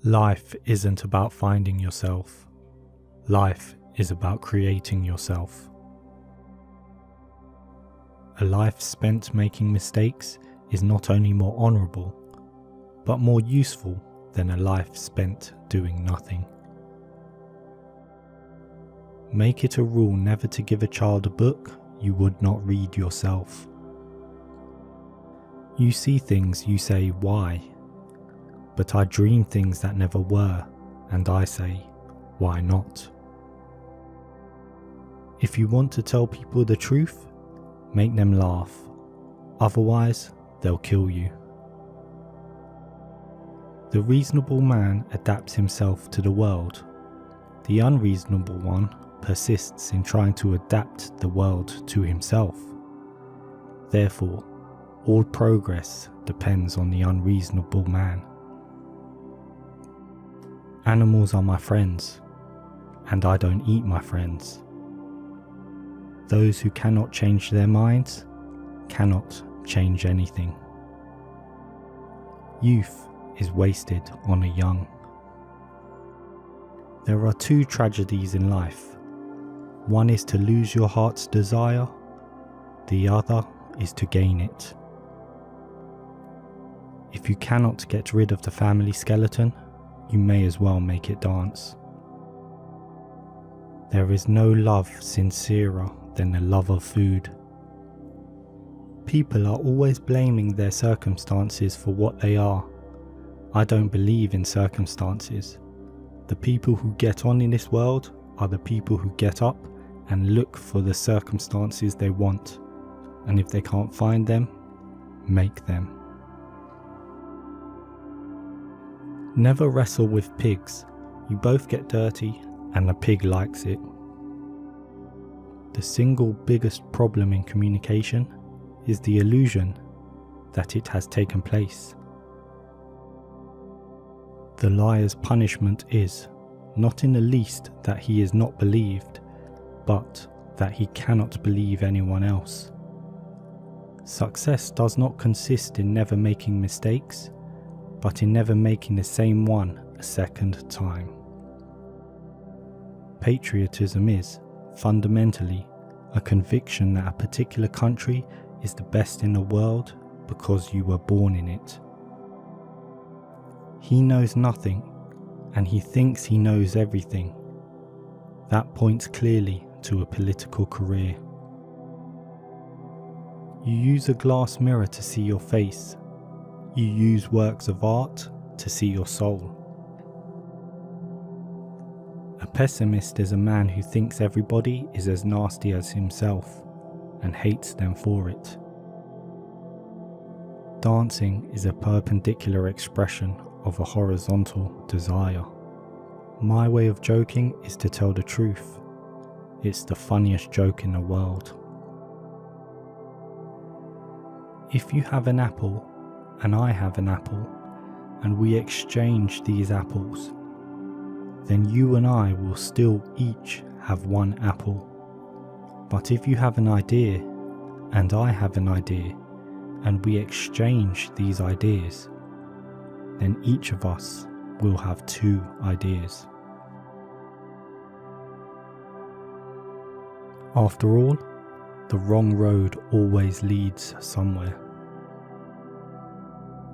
Life isn't about finding yourself. Life is about creating yourself. A life spent making mistakes is not only more honourable, but more useful than a life spent doing nothing. Make it a rule never to give a child a book you would not read yourself. You see things, you say, why? But I dream things that never were, and I say, why not? If you want to tell people the truth, make them laugh. Otherwise, they'll kill you. The reasonable man adapts himself to the world. The unreasonable one persists in trying to adapt the world to himself. Therefore, all progress depends on the unreasonable man. Animals are my friends, and I don't eat my friends. Those who cannot change their minds cannot change anything. Youth is wasted on the young. There are two tragedies in life. One is to lose your heart's desire, the other is to gain it. If you cannot get rid of the family skeleton, you may as well make it dance. There is no love sincerer than the love of food. People are always blaming their circumstances for what they are. I don't believe in circumstances. The people who get on in this world are the people who get up and look for the circumstances they want, and if they can't find them, make them. Never wrestle with pigs. You both get dirty and the pig likes it. The single biggest problem in communication is the illusion that it has taken place. The liar's punishment is, not in the least that he is not believed, but that he cannot believe anyone else. Success does not consist in never making mistakes, but in never making the same one a second time. Patriotism is, fundamentally, a conviction that a particular country is the best in the world because you were born in it. He knows nothing, and he thinks he knows everything. That points clearly to a political career. You use a glass mirror to see your face. You use works of art to see your soul. A pessimist is a man who thinks everybody is as nasty as himself and hates them for it. Dancing is a perpendicular expression of a horizontal desire. My way of joking is to tell the truth. It's the funniest joke in the world. If you have an apple and I have an apple, and we exchange these apples, then you and I will still each have one apple. But if you have an idea, and I have an idea, and we exchange these ideas, then each of us will have two ideas. After all, the wrong road always leads somewhere.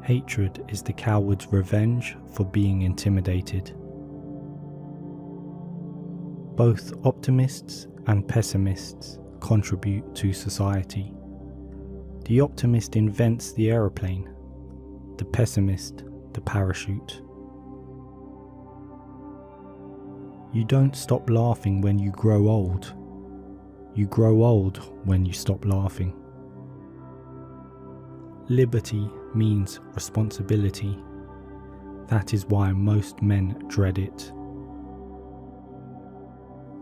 Hatred is the coward's revenge for being intimidated. Both optimists and pessimists contribute to society. The optimist invents the aeroplane, the pessimist the parachute. You don't stop laughing when you grow old. You grow old when you stop laughing. Liberty means responsibility. That is why most men dread it.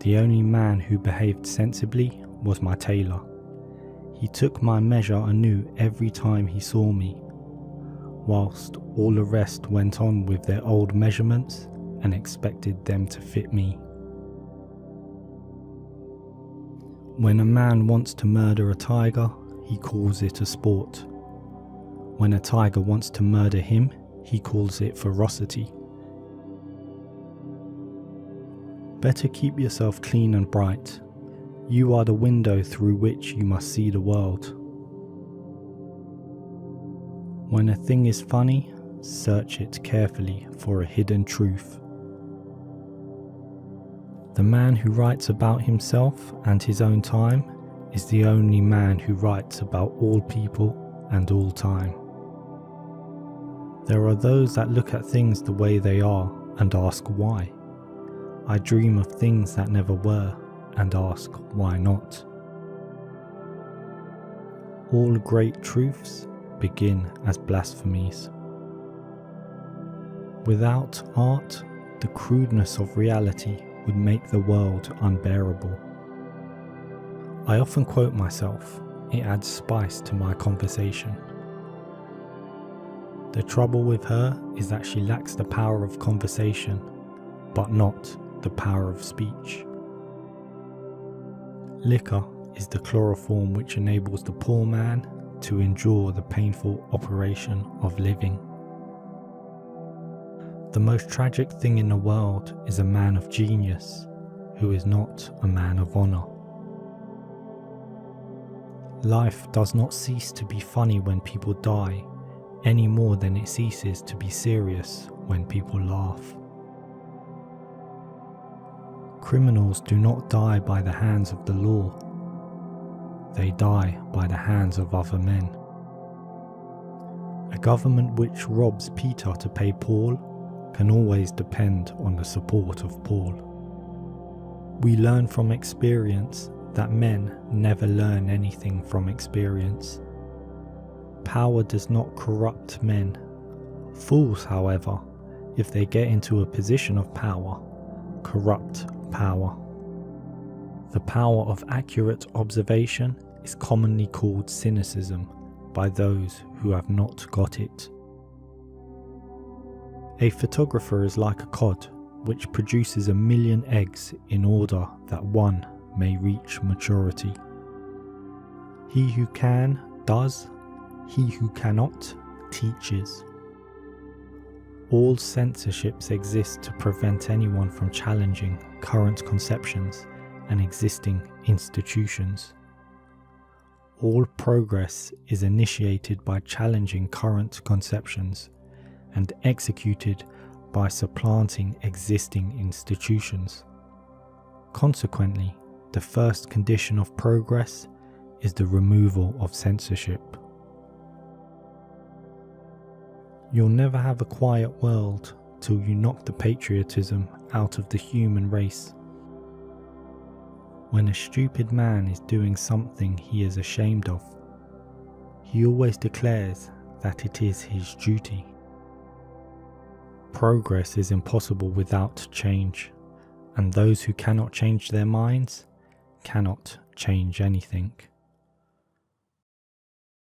The only man who behaved sensibly was my tailor. He took my measure anew every time he saw me, whilst all the rest went on with their old measurements and expected them to fit me. When a man wants to murder a tiger, he calls it a sport. When a tiger wants to murder him, he calls it ferocity. Better keep yourself clean and bright. You are the window through which you must see the world. When a thing is funny, search it carefully for a hidden truth. The man who writes about himself and his own time is the only man who writes about all people and all time. There are those that look at things the way they are and ask why. I dream of things that never were and ask why not. All great truths begin as blasphemies. Without art, the crudeness of reality would make the world unbearable. I often quote myself. It adds spice to my conversation. The trouble with her is that she lacks the power of conversation, but not the power of speech. Liquor is the chloroform which enables the poor man to endure the painful operation of living. The most tragic thing in the world is a man of genius who is not a man of honour. Life does not cease to be funny when people die, any more than it ceases to be serious when people laugh. Criminals do not die by the hands of the law. They die by the hands of other men. A government which robs Peter to pay Paul can always depend on the support of Paul. We learn from experience that men never learn anything from experience. Power does not corrupt men. Fools, however, if they get into a position of power, corrupt power. The power of accurate observation is commonly called cynicism by those who have not got it. A photographer is like a cod which produces 1,000,000 eggs in order that one may reach maturity. He who can, does. He who cannot, teaches. All censorships exist to prevent anyone from challenging current conceptions and existing institutions. All progress is initiated by challenging current conceptions and executed by supplanting existing institutions. Consequently, the first condition of progress is the removal of censorship. You'll never have a quiet world till you knock the patriotism out of the human race. When a stupid man is doing something he is ashamed of, he always declares that it is his duty. Progress is impossible without change, and those who cannot change their minds cannot change anything.